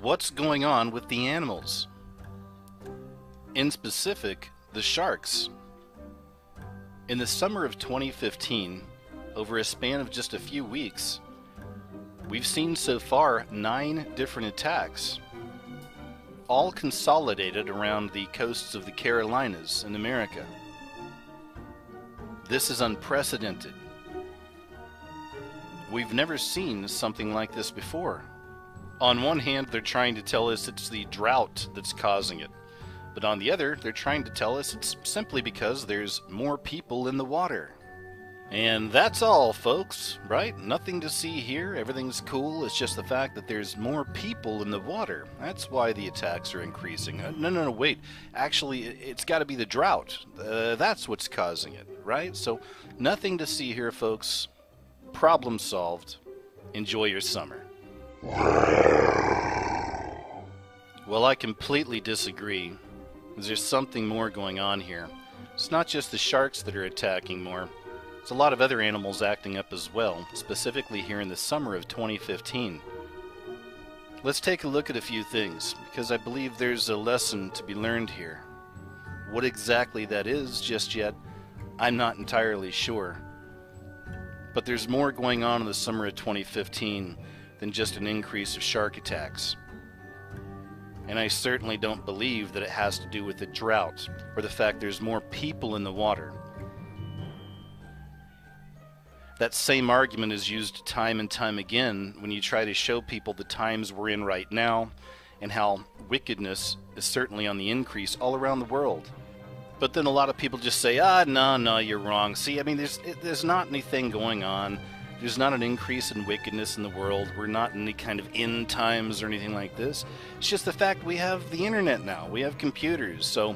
what's going on with the animals. In specific, the sharks. In the summer of 2015, over a span of just a few weeks, we've seen so far 9 different attacks, all consolidated around the coasts of the Carolinas in America. This is unprecedented. We've never seen something like this before. On one hand, they're trying to tell us it's the drought that's causing it. But on the other, they're trying to tell us it's simply because there's more people in the water. And that's all, folks, right? Nothing to see here. Everything's cool. It's just the fact that there's more people in the water. That's why the attacks are increasing. No, wait. Actually, it's got to be the drought. That's what's causing it, right? So nothing to see here, folks. Problem solved. Enjoy your summer. Well, I completely disagree. There's something more going on here. It's not just the sharks that are attacking more. There's a lot of other animals acting up as well, specifically here in the summer of 2015. Let's take a look at a few things, because I believe there's a lesson to be learned here. What exactly that is just yet, I'm not entirely sure. But there's more going on in the summer of 2015 than just an increase of shark attacks. And I certainly don't believe that it has to do with the drought or the fact there's more people in the water. That same argument is used time and time again when you try to show people the times we're in right now and how wickedness is certainly on the increase all around the world. But then a lot of people just say, no, you're wrong. See, I mean, there's not anything going on. There's not an increase in wickedness in the world. We're not in any kind of end times or anything like this. It's just the fact we have the internet now. We have computers. So,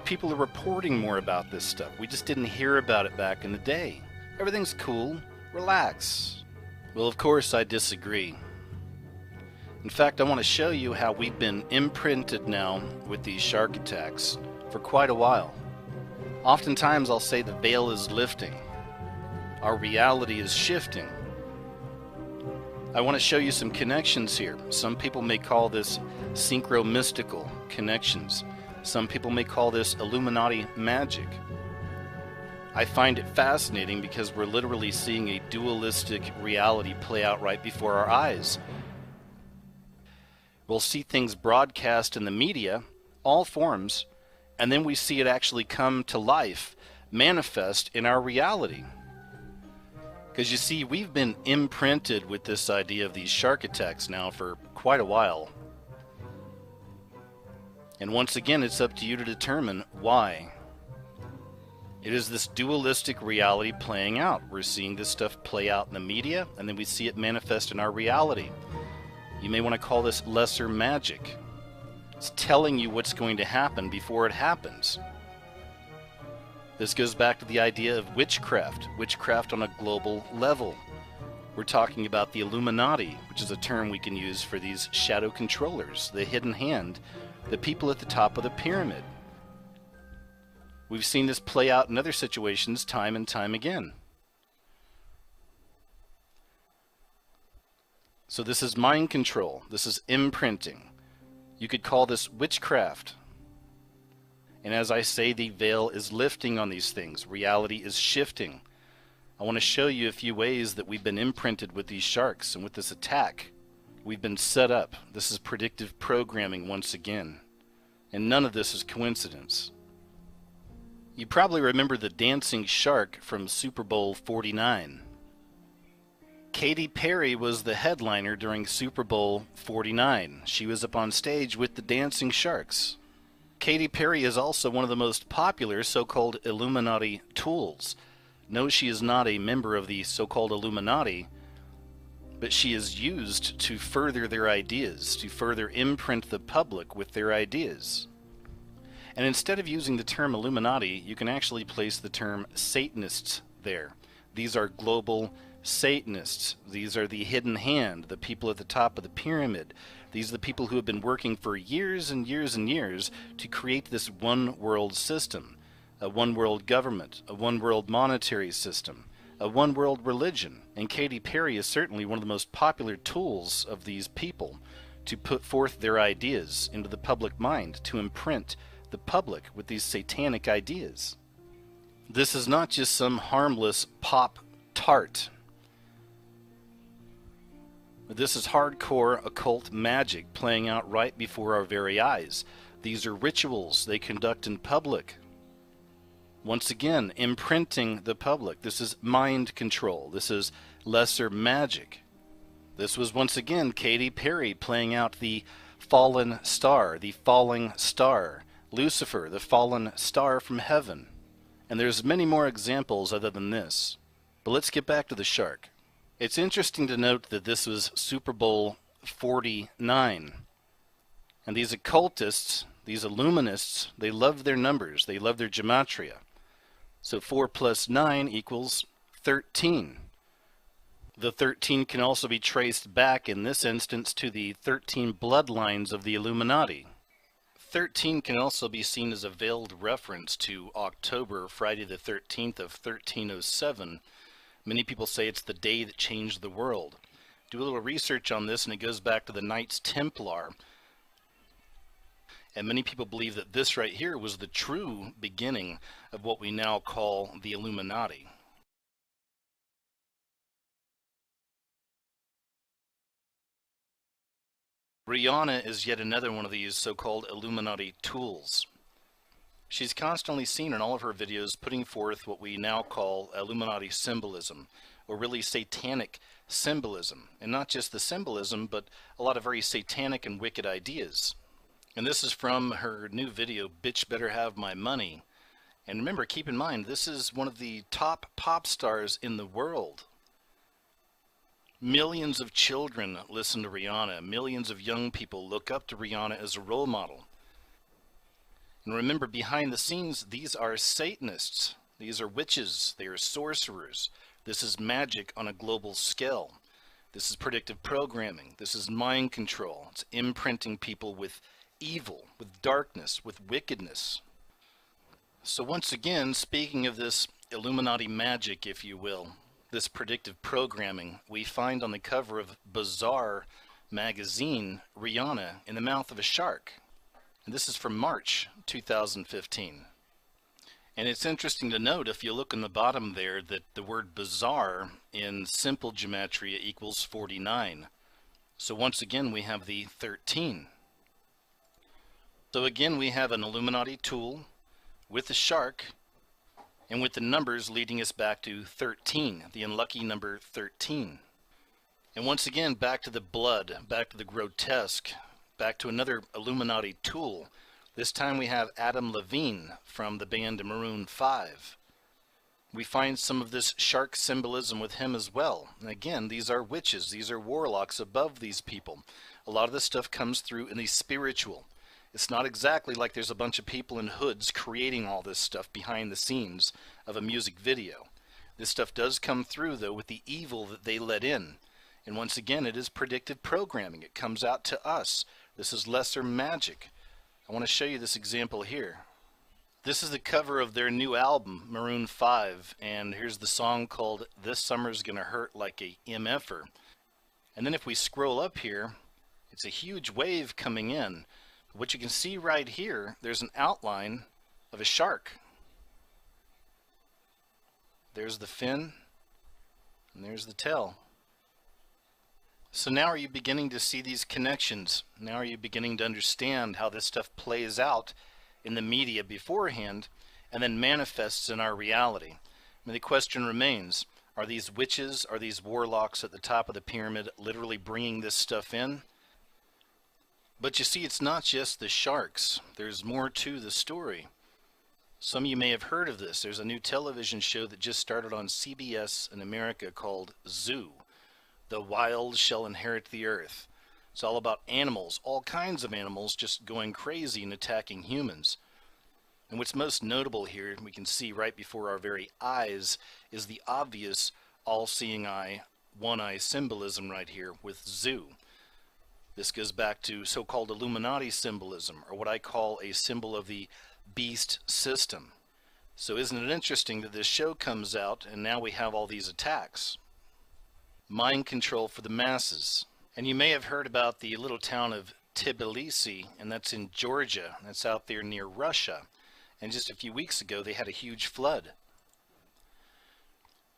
people are reporting more about this stuff. We just didn't hear about it back in the day. Everything's cool. Relax. Well, of course, I disagree. In fact, I want to show you how we've been imprinted now with these shark attacks for quite a while. Oftentimes, I'll say the veil is lifting. Our reality is shifting. I want to show you some connections here. Some people may call this synchro-mystical connections. Some people may call this Illuminati magic. I find it fascinating because we're literally seeing a dualistic reality play out right before our eyes. We'll see things broadcast in the media, all forms, and then we see it actually come to life, manifest in our reality. Because you see, we've been imprinted with this idea of these shark attacks now for quite a while. And once again, it's up to you to determine why. It is this dualistic reality playing out. We're seeing this stuff play out in the media, and then we see it manifest in our reality. You may want to call this lesser magic. It's telling you what's going to happen before it happens. This goes back to the idea of witchcraft on a global level. We're talking about the Illuminati, which is a term we can use for these shadow controllers, the hidden hand, the people at the top of the pyramid. We've seen this play out in other situations time and time again. So this is mind control. This is imprinting. You could call this witchcraft. And as I say, the veil is lifting on these things. Reality is shifting. I want to show you a few ways that we've been imprinted with these sharks and with this attack. We've been set up. This is predictive programming once again. And none of this is coincidence. You probably remember the dancing shark from Super Bowl 49. Katy Perry was the headliner during Super Bowl 49. She was up on stage with the dancing sharks. Katy Perry is also one of the most popular so-called Illuminati tools. No, she is not a member of the so-called Illuminati, but she is used to further their ideas, to further imprint the public with their ideas. And instead of using the term Illuminati, you can actually place the term Satanists there. These are global Satanists. These are the hidden hand, the people at the top of the pyramid. These are the people who have been working for years and years and years to create this one world system, a one world government, a one world monetary system, a one world religion. And Katy Perry is certainly one of the most popular tools of these people to put forth their ideas into the public mind, to imprint the public with these satanic ideas. This is not just some harmless pop tart. This is hardcore occult magic playing out right before our very eyes. These are rituals they conduct in public. Once again, imprinting the public. This is mind control. This is lesser magic. This was once again Katy Perry playing out the fallen star, the falling star. Lucifer, the fallen star from heaven. And there's many more examples other than this. But let's get back to the shark. It's interesting to note that this was Super Bowl 49. And these occultists, these illuminists, they love their numbers. They love their gematria. So 4 plus 9 equals 13. The 13 can also be traced back, in this instance, to the 13 bloodlines of the Illuminati. 13 can also be seen as a veiled reference to October, Friday the 13th of 1307. Many people say it's the day that changed the world. Do a little research on this and it goes back to the Knights Templar. And many people believe that this right here was the true beginning of what we now call the Illuminati. Rihanna is yet another one of these so-called Illuminati tools. She's constantly seen in all of her videos putting forth what we now call Illuminati symbolism, or really satanic symbolism. And not just the symbolism, but a lot of very satanic and wicked ideas. And this is from her new video, Bitch Better Have My Money. And remember, keep in mind, this is one of the top pop stars in the world. Millions of children listen to Rihanna. Millions of young people look up to Rihanna as a role model. And remember, behind the scenes, these are Satanists. These are witches. They are sorcerers. This is magic on a global scale. This is predictive programming. This is mind control. It's imprinting people with evil, with darkness, with wickedness. So once again, speaking of this Illuminati magic, if you will, this predictive programming, we find on the cover of Bizarre magazine Rihanna in the mouth of a shark. And this is from March 2015. And it's interesting to note, if you look in the bottom there, that the word bizarre in simple gematria equals 49. So once again we have the 13. So again we have an Illuminati tool with the shark and with the numbers leading us back to 13, the unlucky number 13. And once again, back to the blood, back to the grotesque, back to another Illuminati tool. This time we have Adam Levine from the band Maroon 5. We find some of this shark symbolism with him as well. And again, these are witches, these are warlocks above these people. A lot of this stuff comes through in the spiritual. It's not exactly like there's a bunch of people in hoods creating all this stuff behind the scenes of a music video. This stuff does come through, though, with the evil that they let in. And once again, it is predictive programming. It comes out to us. This is lesser magic. I want to show you this example here. This is the cover of their new album, Maroon 5, and here's the song called This Summer's Gonna Hurt Like a MFer. And then if we scroll up here, it's a huge wave coming in. What you can see right here, there's an outline of a shark. There's the fin, and there's the tail. So now are you beginning to see these connections? Now are you beginning to understand how this stuff plays out in the media beforehand and then manifests in our reality? I mean, the question remains, are these witches, are these warlocks at the top of the pyramid literally bringing this stuff in? But you see, it's not just the sharks. There's more to the story. Some of you may have heard of this. There's a new television show that just started on CBS in America called Zoo. The Wild Shall Inherit the Earth. It's all about animals, all kinds of animals just going crazy and attacking humans. And what's most notable here, we can see right before our very eyes, is the obvious all-seeing eye, one-eye symbolism right here with Zoo. This goes back to so-called Illuminati symbolism, or what I call a symbol of the beast system. So isn't it interesting that this show comes out and now we have all these attacks? Mind control for the masses. And you may have heard about the little town of Tbilisi, and that's in Georgia. That's out there near Russia. And just a few weeks ago, they had a huge flood.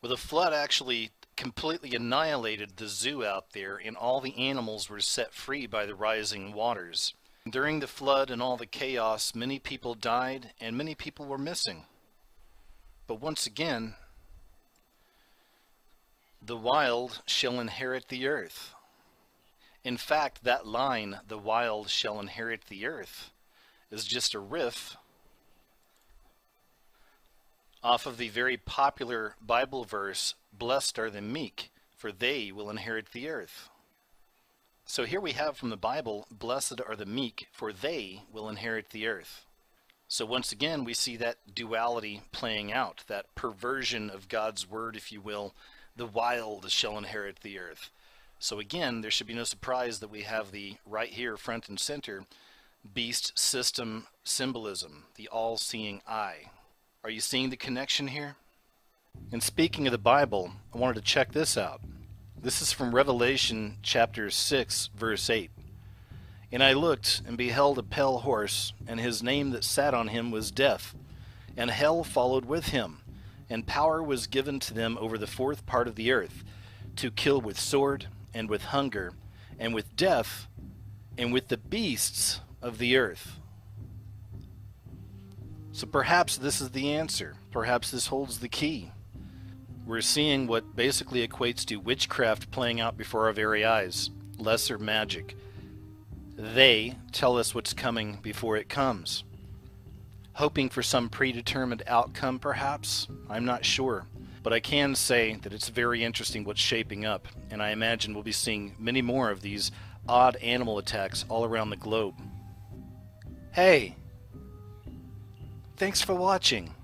Well, the flood actually completely annihilated the zoo out there, and all the animals were set free by the rising waters. During the flood and all the chaos, many people died and many people were missing. But once again, the wild shall inherit the earth. In fact, that line, the wild shall inherit the earth, is just a riff off of the very popular Bible verse, blessed are the meek, for they will inherit the earth. So here we have from the Bible, blessed are the meek, for they will inherit the earth. So once again, we see that duality playing out, that perversion of God's word, if you will. The wild shall inherit the earth. So again, there should be no surprise that we have the right here, front and center, beast system symbolism, the all-seeing eye. Are you seeing the connection here? And speaking of the Bible, I wanted to check this out. This is from Revelation chapter 6, verse 8. And I looked and beheld a pale horse, and his name that sat on him was Death, and hell followed with him, and power was given to them over the fourth part of the earth, to kill with sword, and with hunger, and with death, and with the beasts of the earth. So perhaps this is the answer. Perhaps this holds the key. We're seeing what basically equates to witchcraft playing out before our very eyes. Lesser magic. They tell us what's coming before it comes. Hoping for some predetermined outcome, perhaps? I'm not sure. But I can say that it's very interesting what's shaping up, and I imagine we'll be seeing many more of these odd animal attacks all around the globe. Hey! Thanks for watching.